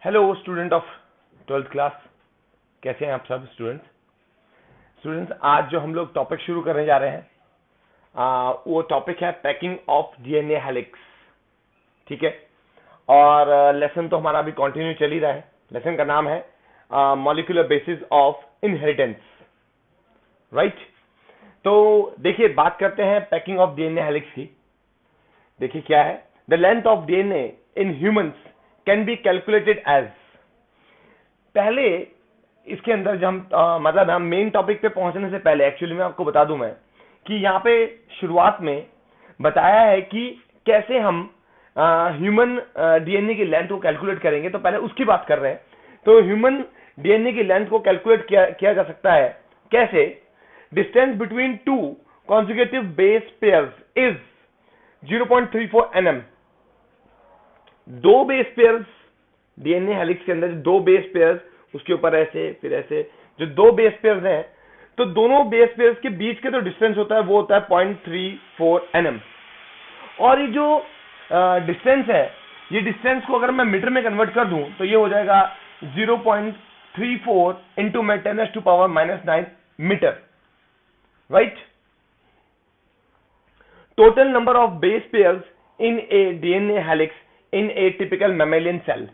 Hello student of 12th class, कैसे हैं आप सब स्टूडेंट्स। आज जो हम लोग टॉपिक शुरू करने जा रहे हैं वो टॉपिक है पैकिंग ऑफ डीएनए हेलिक्स। ठीक है, और लेसन तो हमारा अभी कंटिन्यू चल ही रहा है। लेसन का नाम है molecular basis of inheritance, right. तो देखिए, बात करते हैं पैकिंग ऑफ डीएनए हेलिक्स की। देखिए क्या है, the length of DNA in humans can be calculated as. पहले इसके अंदर जब हम हम मेन टॉपिक पे पहुंचने से पहले एक्चुअली मैं आपको बता दूं मैं कि यहाँ पे शुरुआत में बताया है कि कैसे हम ह्यूमन डीएनए की लेंथ को कैलकुलेट करेंगे, तो पहले उसकी बात कर रहे हैं। तो ह्यूमन डीएनए की लेंथ को कैलकुलेट किया जा सकता है कैसे? Distance between two conjugative base pairs is 0.34 nm। दो बेस पेयर्स डीएनए हेलिक्स के अंदर, दो बेस पेयर्स, उसके ऊपर ऐसे फिर ऐसे जो दो बेस पेयर्स हैं, तो दोनों बेस पेयर्स के बीच के जो डिस्टेंस होता है वो होता है 0.34 nm। और ये जो डिस्टेंस है, ये डिस्टेंस को अगर मैं मीटर में कन्वर्ट कर दूं तो ये हो जाएगा 0.34 इंटू में 10⁻⁻⁹ meter, right. Total number of base pairs in a DNA helix in a typical mammalian cell.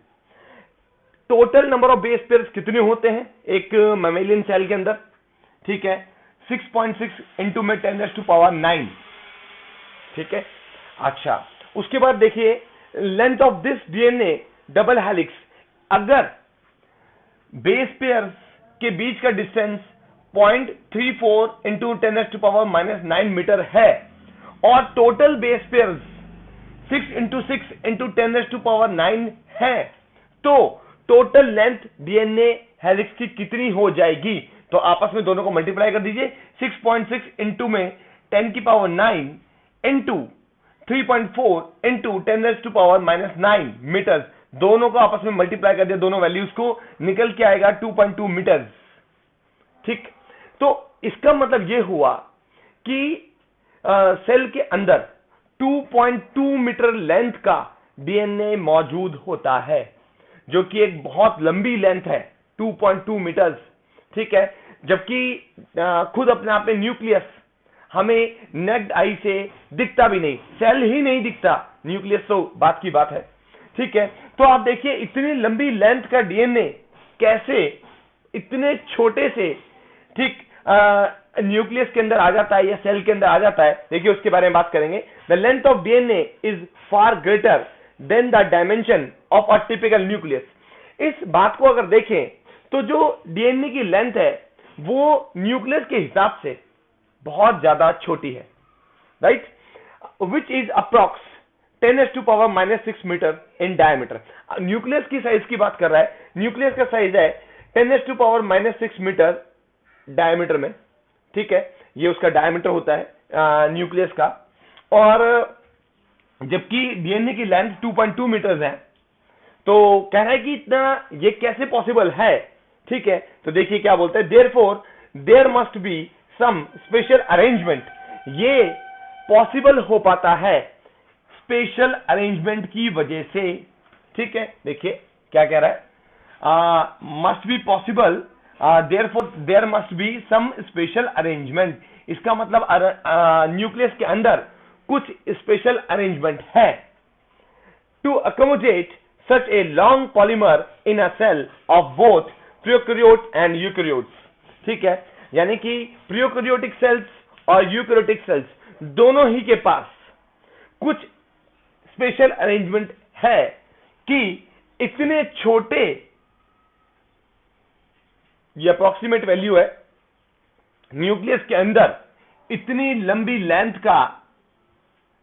Total number of base pairs कितने होते हैं एक मैमेलियन सेल के अंदर? ठीक है, 6.6 इंटू में 10⁻⁹ ठीक है। अच्छा, उसके बाद देखिए length of this DNA double helix. अगर बेस पेयर्स के बीच का डिस्टेंस 0.34 इंटू 10⁻⁹ मीटर है और total base pairs 6 into 6 into 10⁻⁹ है, तो टोटल लेंथ डीएनए हेलिक्स की कितनी हो जाएगी? तो आपस में दोनों को मल्टीप्लाई कर दीजिए। 6.6 इंटू में 10⁹ इंटू 3.4 इंटू 10⁻⁹ मीटर्स, दोनों को आपस में मल्टीप्लाई कर दिया, दोनों वैल्यूज को, निकल के आएगा 2.2 मीटर्स। ठीक, तो इसका मतलब यह हुआ कि सेल के अंदर 2.2 मीटर लेंथ का डीएनए मौजूद होता है, जो कि एक बहुत लंबी लेंथ है, 2.2 मीटर्स। ठीक है, जबकि खुद अपने आप में न्यूक्लियस हमें नेक्ड आई से दिखता भी नहीं, सेल ही नहीं दिखता, न्यूक्लियस तो बात की बात है। ठीक है, तो आप देखिए इतनी लंबी लेंथ का डीएनए कैसे इतने छोटे से, ठीक, न्यूक्लियस के अंदर आ जाता है या सेल के अंदर आ जाता है। देखिए उसके बारे में बात करेंगे। The length of DNA is far greater than the dimension of a typical nucleus. इस बात को अगर देखें तो जो डीएनए की लेंथ है वो न्यूक्लियस के हिसाब से बहुत ज्यादा छोटी है, right, which is approx 10⁻⁻⁶ meter in diameter. Nucleus की साइज की बात कर रहा है, न्यूक्लियस का साइज है 10⁻⁻�6 मीटर डायमीटर में। ठीक है, ये उसका डायमीटर होता है न्यूक्लियस का, और जबकि डीएनए की लेंथ 2.2 मीटर्स है। तो कह रहा है कि इतना ये कैसे पॉसिबल है? ठीक है, तो देखिए क्या बोलते हैं, therefore there must be some special arrangement. ये पॉसिबल हो पाता है स्पेशल अरेंजमेंट की वजह से। ठीक है, देखिए क्या कह रहा है, must be possible, therefore there must be some special arrangement. इसका मतलब न्यूक्लियस के अंदर कुछ स्पेशल अरेंजमेंट है to accommodate such a long polymer in a cell of both prokaryote and eukaryotes। ठीक है, यानी कि प्रोकैरियोटिक सेल्स और यूकैरियोटिक सेल्स दोनों ही के पास कुछ स्पेशल अरेंजमेंट है कि इतने छोटे, ये अप्रोक्सीमेट वैल्यू है, न्यूक्लियस के अंदर इतनी लंबी लेंथ का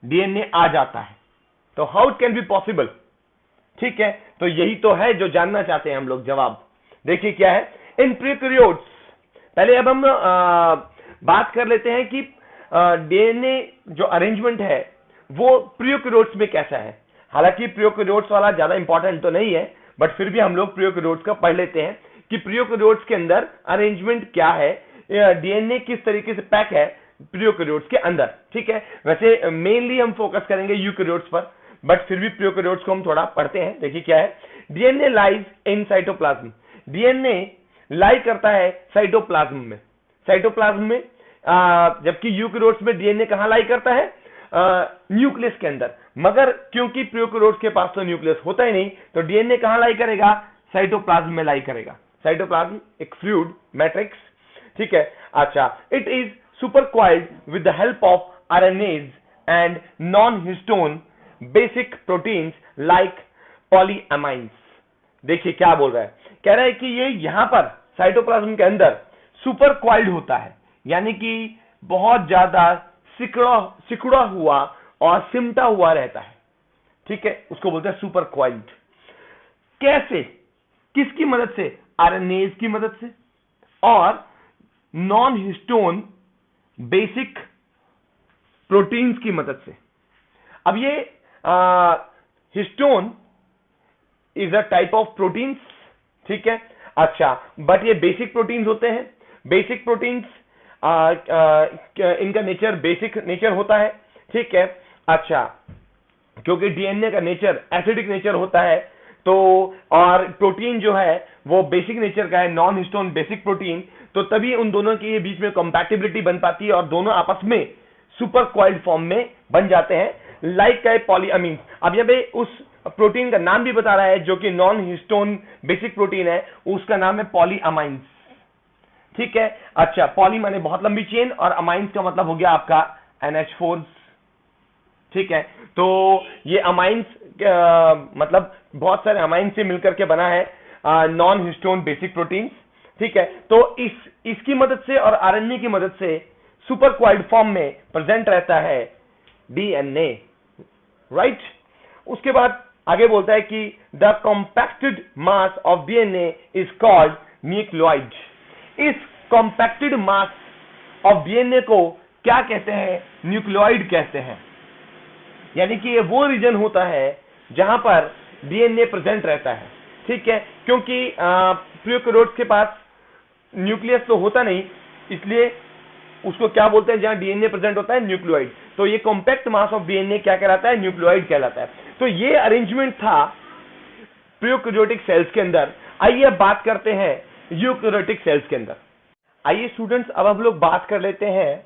डीएनए आ जाता है। तो how it can be possible? ठीक है, तो यही तो है जो जानना चाहते हैं हम लोग जवाब। देखिए क्या है, इन प्रोकैरियोट्स, पहले अब हम बात कर लेते हैं कि डीएनए जो अरेंजमेंट है वो प्रोकैरियोट्स में कैसा है। हालांकि प्रोकैरियोट्स वाला ज्यादा इंपॉर्टेंट तो नहीं है, बट फिर भी हम लोग प्रोकैरियोट्स का पढ़ लेते हैं कि प्रोकैरियोट्स के अंदर अरेंजमेंट क्या है, डीएनए किस तरीके से पैक है, प्रोकैरियोट्स के अंदर, ठीक है। वैसे मेनली हम फोकस करेंगे यूकैरियोट्स पर, बट फिर भी प्रोकैरियोट्स को हम थोड़ा पढ़ते हैं। देखिए क्या है, DNA lies in cytoplasm. DNA lie करता है साइटोप्लाज्म में, साइटोप्लाज्म में, जबकि यूकैरियोट्स में डीएनए कहां लाई करता है, न्यूक्लियस के अंदर। मगर क्योंकि प्रोकैरियोट्स के पास तो न्यूक्लियस होता ही नहीं, तो डीएनए कहां लाई करेगा, साइटोप्लाज्म में लाई करेगा। साइटोप्लाज्म एक फ्लूइड मैट्रिक्स, ठीक है। अच्छा, it is super coiled with the help of RNAs and non histone basic proteins like polyamines. देखिए क्या बोल रहा है, कह रहा है कि ये यहां पर साइटोप्लाज्म के अंदर सुपर क्वाइल्ड होता है, यानी कि बहुत ज्यादा सिकुड़ा हुआ और सिमटा हुआ रहता है, ठीक है, उसको बोलते हैं सुपर क्वाइल्ड। कैसे, किसकी मदद से, आरएनएज की मदद से और नॉन हिस्टोन बेसिक प्रोटीन्स की मदद से। अब ये histone is a type of proteins, ठीक है। अच्छा, बट ये बेसिक प्रोटीन्स होते हैं। बेसिक प्रोटीन्स इनका नेचर बेसिक नेचर होता है, ठीक है। अच्छा, क्योंकि डीएनए का नेचर एसिडिक नेचर होता है, तो और प्रोटीन जो है वो बेसिक नेचर का है, नॉन हिस्टोन बेसिक प्रोटीन, तो तभी उन दोनों के बीच में कंपैटिबिलिटी बन पाती है और दोनों आपस में सुपर क्वाइल्ड फॉर्म में बन जाते हैं, लाइक का पॉलीअमीन। अब यहाँ पे उस प्रोटीन का नाम भी बता रहा है जो कि नॉन हिस्टोन बेसिक प्रोटीन है, उसका नाम है पॉलीअमाइन्स, ठीक है। अच्छा, पॉली माने बहुत लंबी चेन और अमाइन्स का मतलब हो गया आपका NH4, ठीक है। तो ये अमाइन्स मतलब बहुत सारे अमाइन्स से मिलकर के बना है नॉन हिस्टोन बेसिक प्रोटीन, ठीक है। तो इसकी मदद से और आरएनए की मदद से सुपर क्वाइल्ड फॉर्म में प्रेजेंट रहता है डीएनए, राइट। उसके बाद आगे बोलता है कि the compacted mass of DNA is called nucleoid. इस कॉम्पैक्टेड मास ऑफ डीएनए को क्या कहते हैं, न्यूक्लियोइड कहते हैं। यानी कि ये वो रीजन होता है जहां पर डीएनए प्रेजेंट रहता है, ठीक है। क्योंकि प्रोकैरियोट्स के पास न्यूक्लियस तो होता नहीं, इसलिए उसको क्या बोलते हैं, जहां डीएनए प्रेजेंट होता है, न्यूक्लियोइड। तो ये कॉम्पैक्ट मास ऑफ डीएनए क्या कहलाता है, न्यूक्लियोइड कहलाता है। तो ये अरेंजमेंट था प्रोकैरियोटिक सेल्स के अंदर। आइए अब बात करते हैं यूकैरियोटिक सेल्स के अंदर। आइए स्टूडेंट्स, अब हम लोग बात कर लेते हैं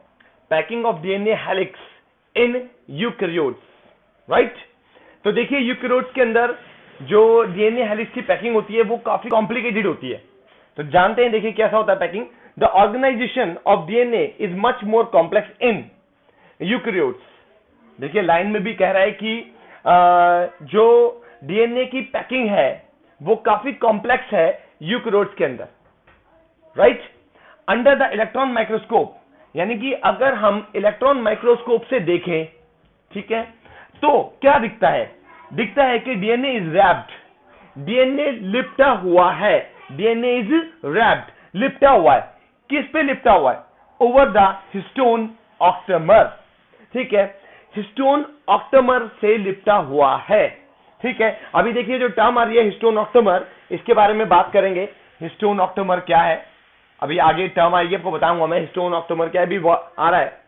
packing of DNA helix in eukaryotes, right. तो देखिए यूकैरियोट्स के अंदर जो डीएनए हेलिक्स की पैकिंग होती है वो काफी कॉम्प्लिकेटेड होती है। तो जानते हैं, देखिए कैसा होता है packing. The organization of DNA is much more complex in eukaryotes. देखिए लाइन में भी कह रहा है कि जो डीएनए की पैकिंग है वो काफी कॉम्प्लेक्स है यूकैरियोट्स के अंदर, right. Under the electron microscope, यानी कि अगर हम इलेक्ट्रॉन माइक्रोस्कोप से देखें, ठीक है, तो क्या दिखता है, दिखता है कि डीएनए इज रैप्ड, डीएनए लिपटा हुआ है, डीएनए इज रैप्ड, लिपटा हुआ है। किस पे लिपटा हुआ है, ओवर द हिस्टोन ऑक्टेमर, ठीक है, हिस्टोन ऑक्टेमर से लिपटा हुआ है, ठीक है। अभी देखिए जो टर्म आ रही है हिस्टोन ऑक्टेमर, इसके बारे में बात करेंगे। हिस्टोन ऑक्टेमर क्या है, अभी आगे टर्म आएगी आपको बताऊंगा मैं हिस्टोन ऑक्टेमर क्या है, अभी आ रहा है।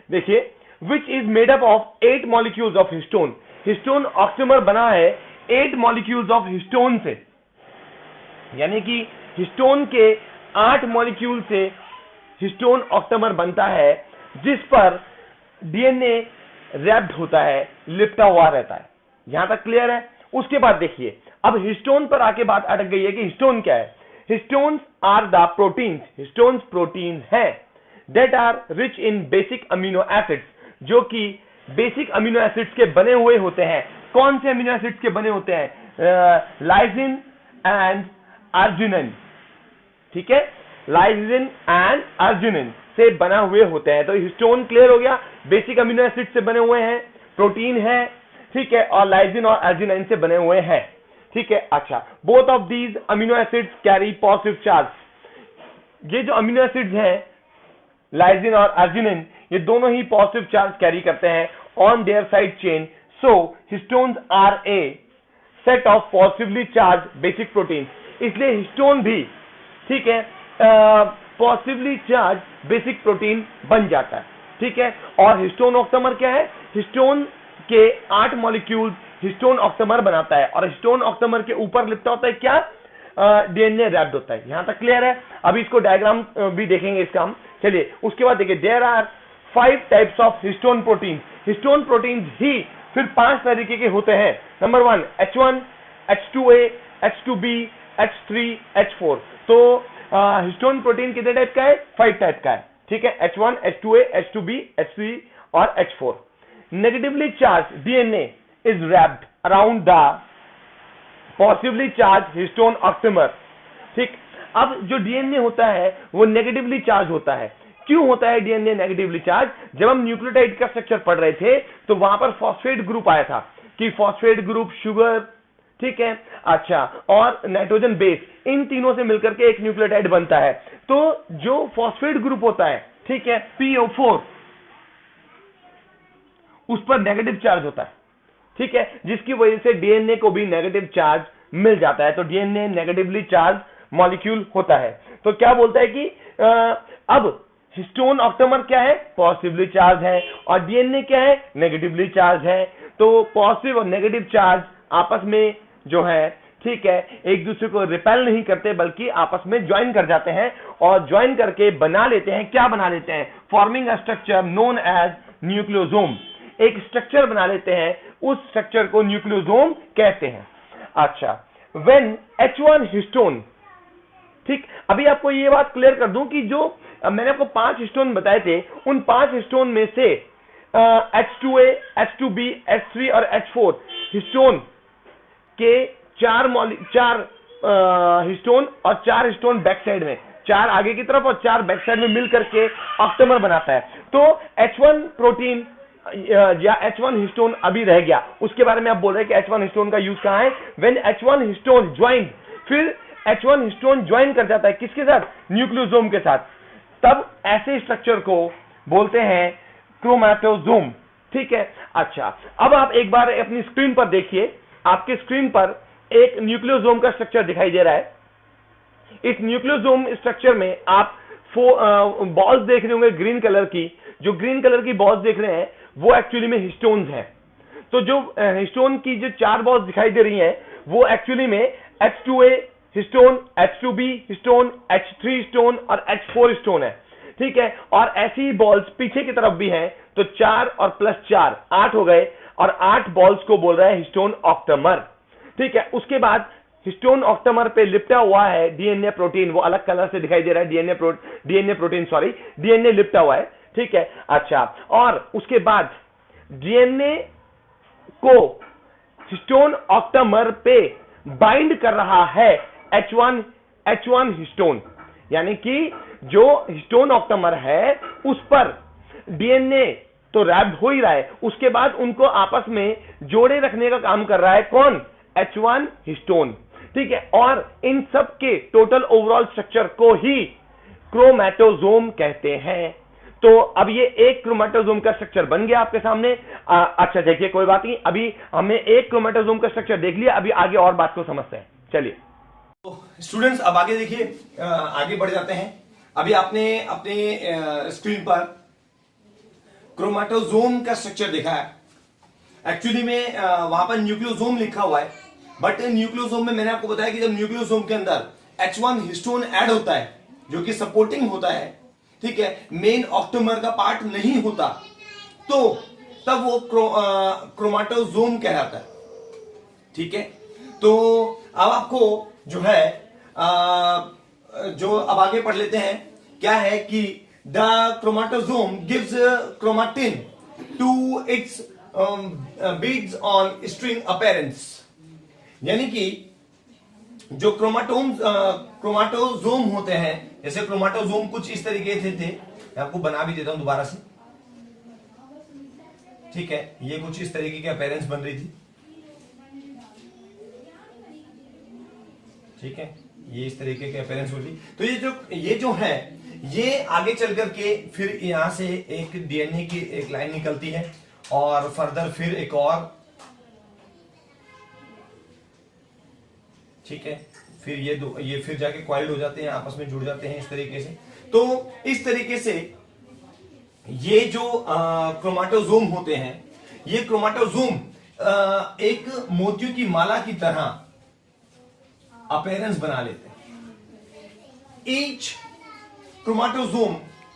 देखिए, which is made up of 8 molecules of histone. Histone octamer बना है 8 मॉलिक्यूल्स ऑफ हिस्टोन से, यानी कि हिस्टोन के 8 मॉलिक्यूल से हिस्टोन ऑक्टेमर बनता है, जिस पर डीएनए रैप्ड होता है, लिपटा हुआ रहता है। यहां तक क्लियर है। उसके बाद देखिए, अब हिस्टोन पर आके बात अटक गई है कि हिस्टोन क्या है। Histones are the proteins, histones proteins हैं that are rich in basic amino acids, जो कि बेसिक अमीनो एसिड्स के बने हुए होते हैं। कौन से अमीनो एसिड्स के बने होते हैं, लाइसिन एंड अर्जिनिन, ठीक है, लाइसिन एंड अर्जिनिन से बना हुए होते हैं। तो हिस्टोन क्लियर हो गया, बेसिक अमीनो एसिड से बने हुए हैं, प्रोटीन है, ठीक है, और लाइसिन और अर्जिनिन से बने हुए हैं, ठीक है। अच्छा, both of these amino acids carry positive charge. ये जो अमीनो एसिड्स हैं लाइसिन और अर्जिनिन, ये दोनों ही पॉजिटिव चार्ज कैरी करते हैं on their side chain. So histones are a set of positively charged basic protein. इसलिए हिस्टोन भी, ठीक है, पॉजिटिवली चार्ज बेसिक प्रोटीन बन जाता है। ठीक है। और हिस्टोन ऑक्टेमर क्या है? हिस्टोन के 8 मॉलिक्यूल हिस्टोन ऑक्टेमर बनाता है और हिस्टोन ऑक्टेमर के ऊपर लिपटा होता है क्या? डीएनए रैप्ड होता है। यहां तक क्लियर है? अभी इसको डायग्राम भी देखेंगे इसका हम। चलिए उसके बाद देखिए, there are 5 types of histone protein. Histone protein ही फिर 5 तरीके के होते हैं। Number 1 H1, H2A, H2B, H3, H4। तो हिस्टोन प्रोटीन कितने टाइप का है? 5 टाइप का है, ठीक है। H1, H2A, H2B, H3 और H4। Negatively charge DNA is wrapped around the positively charge histone octamer, ठीक। अब जो डीएनए होता है वो नेगेटिवली चार्ज होता है। क्यों होता है डीएनए नेगेटिवली चार्ज? जब हम न्यूक्लियोटाइड का स्ट्रक्चर पढ़ रहे थे तो वहां पर फॉस्फेट ग्रुप आया था कि फॉस्फेट ग्रुप शुगर, ठीक है, अच्छा, और नाइट्रोजन बेस, इन तीनों से मिलकर के एक न्यूक्लियोटाइड बनता है। तो जो फॉस्फेट ग्रुप होता है, ठीक है, PO4, उस पर नेगेटिव चार्ज होता है, ठीक है, जिसकी वजह से डीएनए को भी नेगेटिव चार्ज मिल जाता है। तो डीएनए नेगेटिवली चार्ज मॉलिक्यूल होता है। तो क्या बोलता है कि अब हिस्टोन ऑक्टेमर क्या है? पॉजिटिवली चार्ज है और डीएनए क्या है? नेगेटिवली चार्ज है। तो पॉजिटिव और नेगेटिव चार्ज आपस में जो है, ठीक है, एक दूसरे को रिपेल नहीं करते बल्कि आपस में ज्वाइन कर जाते हैं और ज्वाइन करके बना लेते हैं, क्या बना लेते हैं? Forming a structure known as nucleosome. एक स्ट्रक्चर बना लेते हैं, उस स्ट्रक्चर को न्यूक्लियोसोम कहते हैं। अच्छा, व्हेन H1 हिस्टोन, ठीक, अभी आपको ये बात क्लियर कर दूं कि जो मैंने आपको 5 हिस्टोन बताए थे, उन 5 हिस्टोन में से H2A, H2B, H3 और H4 हिस्टोन के 4 हिस्टोन और 4 हिस्टोन बैक साइड में, 4 आगे की तरफ और 4 बैक साइड में मिलकर के ऑक्टेमर बनाता है। तो H1 प्रोटीन या H1 हिस्टोन अभी रह गया, उसके बारे में आप बोल रहे हैं कि H1 हिस्टोन का यूज कहां है? व्हेन H1 हिस्टोन ज्वाइन, फिर H1 हिस्टोन ज्वाइन कर जाता है किसके साथ? न्यूक्लियोसोम के साथ। तब ऐसे स्ट्रक्चर को बोलते हैं क्रोमैटोसोम, ठीक है। अच्छा, अब आप एक बार अपनी स्क्रीन पर देखिए, आपके स्क्रीन पर एक न्यूक्लियोसोम का स्ट्रक्चर दिखाई दे रहा है। इस न्यूक्लियोसोम स्ट्रक्चर में आप बॉल्स देख रहे होंगे ग्रीन कलर की। जो ग्रीन कलर की बॉल्स देख रहे हैं वो एक्चुअली में हिस्टोन्स हैं। तो जो हिस्टोन की जो 4 बॉल्स दिखाई दे रही हैं वो एक्चुअली में H2A histone, H2B histone, H3 histone और H4 हिस्टोन है, ठीक है। और ऐसी बॉल्स पीछे की तरफ भी हैं, तो 4 और +4 8 हो गए और 8 बॉल्स को बोल रहा है हिस्टोन ऑक्टेमर, ठीक है। उसके बाद हिस्टोन ऑक्टेमर पे लिपटा हुआ है डीएनए प्रोटीन, वो अलग कलर से दिखाई दे रहा है, डीएनए लिपटा हुआ है, ठीक है। अच्छा, और उसके बाद डीएनए को हिस्टोन ऑक्टेमर पे बाइंड कर रहा है H1 हिस्टोन, यानी कि जो हिस्टोन ऑक्टेमर है उस पर डीएनए तो रैप्ड हो ही रहा है, उसके बाद उनको आपस में जोड़े रखने का काम कर रहा है कौन? H1 हिस्टोन, ठीक है। और इन सब के टोटल ओवरऑल स्ट्रक्चर को ही क्रोमैटोसोम कहते हैं। तो अब ये एक क्रोमैटोसोम का स्ट्रक्चर बन गया आपके सामने। अच्छा, देखिए कोई बात नहीं, अभी हमने एक क्रोमैटोसोम का स्ट्रक्चर देख लिया, अभी आगे और बात को समझते हैं। चलिए तो स्टूडेंट्स, अब आगे देखिए, आगे बढ़ जाते हैं। अभी आपने अपने स्क्रीन पर क्रोमैटोसोम का स्ट्रक्चर देखा है। एक्चुअली में वहां पर न्यूक्लियोसोम लिखा हुआ है, बट न्यूक्लियोसोम में मैंने आपको बताया कि जब न्यूक्लियोसोम के अंदर H1 हिस्टोन ऐड होता है जो कि सपोर्टिंग होता है, ठीक है, मेन ऑक्टेमर का पार्ट नहीं होता, तो तब वो क्रोमैटोसोम कहलाता है, ठीक है। तो अब आपको जो है जो अब आगे पढ़ लेते हैं, क्या है कि the chromatosome gives chromatin to its beads on string appearance, यानी कि जो क्रोमैटोसोम होते हैं, जैसे क्रोमैटोसोम कुछ इस तरीके से थे, मैं आपको बना भी देता हूं दोबारा से, ठीक है। ये कुछ इस तरीके की अपीयरेंस बन रही थी, ठीक है, ये इस तरीके की अपीयरेंस हो रही। तो ये जो है ये आगे चल करके फिर यहां से एक डीएनए की एक लाइन निकलती है और फर्दर फिर एक और, ठीक है, फिर ये फिर जाके क्वाइल्ड हो जाते हैं, आपस में जुड़ जाते हैं इस तरीके से। तो इस तरीके से ये जो क्रोमाटोजोम होते हैं, ये क्रोमाटोजोम एक मोतियों की माला की तरह अपीयरेंस बना लेते हैं। Each chromatosome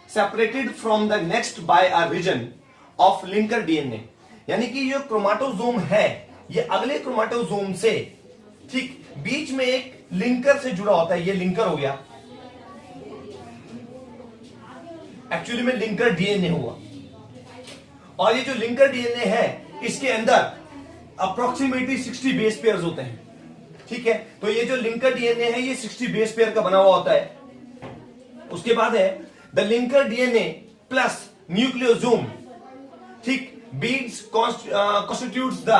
separated from the next by a region of linker DNA, यानी कि जो क्रोमाटोजोम है ये अगले क्रोमाटोजोम से ठीक बीच में एक लिंकर से जुड़ा होता है। ये लिंकर हो गया, एक्चुअली में लिंकर डीएनए हुआ। और ये जो लिंकर डीएनए है इसके अंदर अप्रोक्सीमेटली 60 बेस पेयर्स होते हैं। ठीक है, तो ये जो लिंकर डीएनए है ये 60 बेस पेयर का बना हुआ होता है। उसके बाद है the linker DNA plus nucleosome, ठीक, beads constitutes the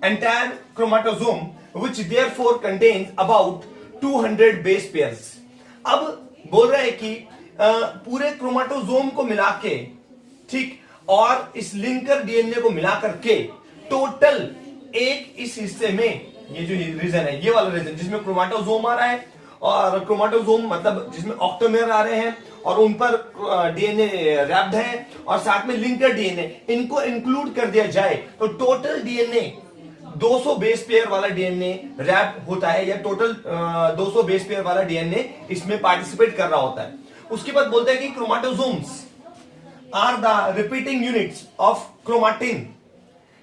entire chromosome which therefore contains about 200 base pairs। अब बोल रहा है कि पूरे क्रोमाटोजोम को मिला के, ठीक, और इस लिंकर डीएनए को मिला करके टोटल एक इस हिस्से में, ये जो रीजन है, ये वाला रीजन जिसमें क्रोमाटोजोम आ रहा है, और क्रोमाटोजोम मतलब जिसमें ऑक्टोमेर आ रहे हैं और उन पर डीएनए रैप्ड है और साथ में लिंकर डीएनए, इनको इंक्लूड कर दिया जाए तो टोटल डीएनए 200 बेस पेयर वाला डीएनए रैप होता है, या टोटल 200 बेस पेयर वाला डीएनए इसमें पार्टिसिपेट कर रहा होता है। उसके बाद बोलते हैं कि chromatosomes are the repeating units of chromatin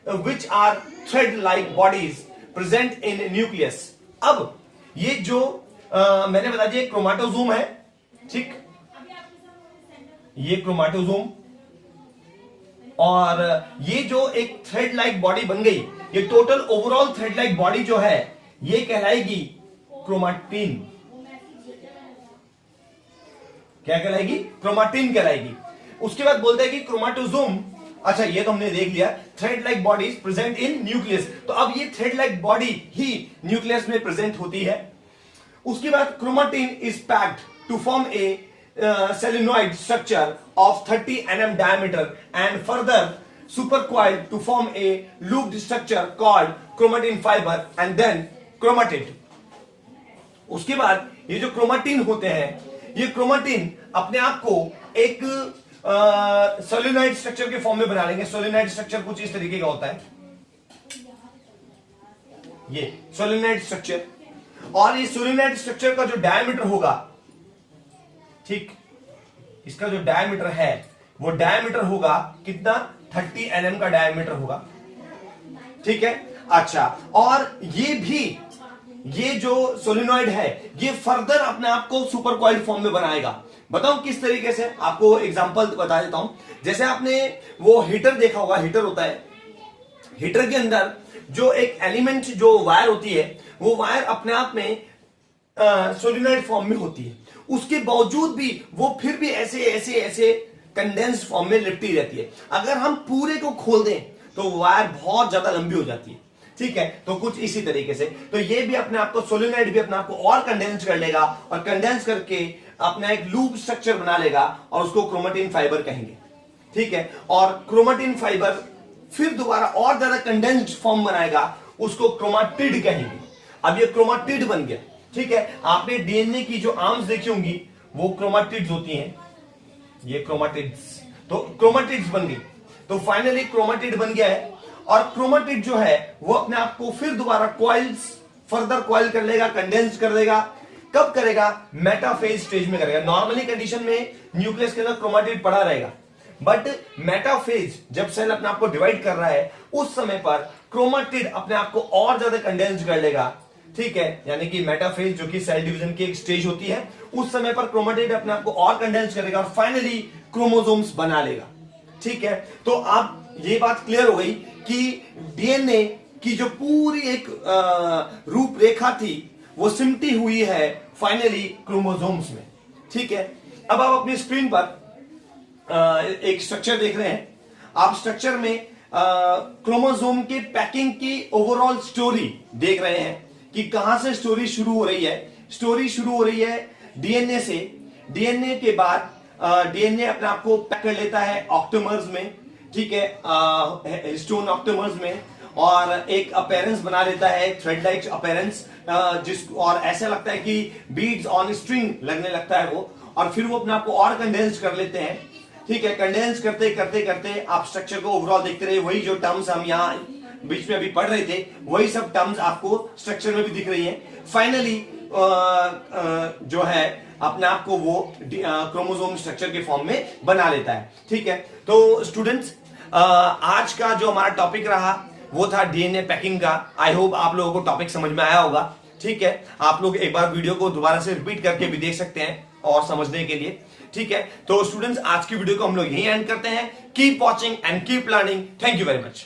which are thread like bodies present in nucleus. अब ये जो मैंने बता दिया क्रोमाटोजोम है, ठीक, ये क्रोमाटोजोम, और ये जो एक थ्रेड लाइक बॉडी बन गई, ये total overall thread like body जो है ये कहलाएगी क्रोमाटिन। क्या कहलाएगी? क्रोमाटिन कहलाएगी। उसके बाद बोलते हैं कि क्रोमाटोजोम, अच्छा ये तो हमने देख लिया, thread like bodies present in nucleus, तो अब ये थ्रेड लाइक बॉडी ही न्यूक्लियस में प्रेजेंट होती है। उसके बाद chromatin is packed to form a solenoid structure of 30 nm diameter and further supercoiled to form a looped structure called chromatin fiber and then chromatid। उसके बाद ये जो क्रोमाटिन होते हैं, ये क्रोमाटिन अपने आप को एक सोलिनॉइड स्ट्रक्चर के फॉर्म में बना लेंगे। सोलिनॉइड स्ट्रक्चर कुछ इस तरीके का होता है, ये सोलिनॉइड स्ट्रक्चर, और ये सोलिनॉइड स्ट्रक्चर का जो डायमीटर होगा, ठीक, इसका जो डायमीटर है वो डायमीटर होगा कितना? 30 nm का डायमीटर होगा। ठीक है, अच्छा, और ये भी, ये जो सोलिनॉइड है ये फर्दर अपने आप को सुपर कॉइल्ड फॉर्म में बनाएगा। बताओ किस तरीके से, आपको एग्जांपल बता देता हूं। जैसे आपने वो हीटर देखा होगा, हीटर होता है, हीटर के अंदर जो एक एलिमेंट जो वायर होती है वो वायर अपने आप में सोलिनॉइड फॉर्म में होती है, उसके बावजूद भी वो फिर भी ऐसे ऐसे ऐसे कंडेंस्ड फॉर्म में लिपटी रहती है। अगर हम पूरे को खोल दें तो वायर बहुत ज्यादा लंबी हो जाती है। ठीक है, तो कुछ इसी तरीके से तो ये भी अपने आप को, सोलिनॉइड भी अपने आप को और कंडेंस कर लेगा, और कंडेंस करके अपना एक लूप स्ट्रक्चर बना लेगा और उसको क्रोमाटिन फाइबर कहेंगे। ठीक है, और क्रोमाटिन फाइबर फिर दोबारा और ज्यादा कंडेंस्ड फॉर्म बनाएगा, उसको क्रोमाटिड कहेंगे। अब ये क्रोमाटिड बन गया। ठीक है, आपने डीएनए की जो आर्म्स देखी होंगी वो क्रोमाटिड्स होती हैं, ये क्रोमाटिड्स, तो क्रोमाटिड्स बन गई। तो फाइनली क्रोमाटिड बन गया है, और क्रोमाटिड जो है वो अपने आप को फिर दोबारा कॉइल्स, फर्दर कॉइल कर लेगा, कंडेंस कर देगा। कब करेगा? मेटाफेज स्टेज में करेगा। नॉर्मली कंडीशन में न्यूक्लियस के अंदर क्रोमाटिड पड़ा रहेगा, बट मेटाफेज जब सेल अपने आप को डिवाइड कर रहा है उस समय पर क्रोमाटिड अपने आप को और ज्यादा कंडेंस कर लेगा। ठीक है, यानी कि मेटाफेज जो कि सेल डिवीजन की एक स्टेज होती है, उस समय पर क्रोमाटिड अपने आप को और कंडेंस करेगा और फाइनली क्रोमोसोम्स बना लेगा। ठीक है, तो अब ये बात क्लियर हो गई कि डीएनए की जो पूरी एक रूपरेखा थी वो सिमटी हुई है फाइनली क्रोमोसोम्स में। ठीक है, अब आप अपनी स्क्रीन पर एक स्ट्रक्चर देख रहे हैं। आप स्ट्रक्चर में क्रोमोसोम के पैकिंग की ओवरऑल स्टोरी देख रहे हैं कि कहां से स्टोरी शुरू हो रही है। स्टोरी शुरू हो रही है डीएनए से। डीएनए के बाद डीएनए अपने आप को पैक कर लेता है ऑक्टोमर्स में, ठीक है, हिस्टोन ऑक्टोमर्स में, और एक अपीयरेंस बना लेता है, थ्रेड लाइक अपीयरेंस, जिस और ऐसा लगता है कि बीड्स ऑन स्ट्रिंग लगने लगता है वो, और फिर वो अपने आप को और कंडेंस कर लेते हैं। ठीक है, कंडेंस करते करते करते आप स्ट्रक्चर को ओवरऑल देखते रहे, वही जो टर्म्स हम यहाँ बीच में अभी पढ़ रहे थे वही सब टर्म्स आपको स्ट्रक्चर में भी दिख रही है। फाइनली जो है अपने आप को वो क्रोमोसोम स्ट्रक्चर के फॉर्म में बना लेता है। ठीक है, तो स्टूडेंट्स आज का जो हमारा टॉपिक रहा वो था डीएनए पैकिंग का। आई होप आप लोगों को टॉपिक समझ में आया होगा। ठीक है, आप लोग एक बार वीडियो को दोबारा से रिपीट करके भी देख सकते हैं और समझने के लिए। ठीक है, तो स्टूडेंट्स आज की वीडियो को हम लोग यहीं एंड करते हैं। Keep watching and keep learning. Thank you very much.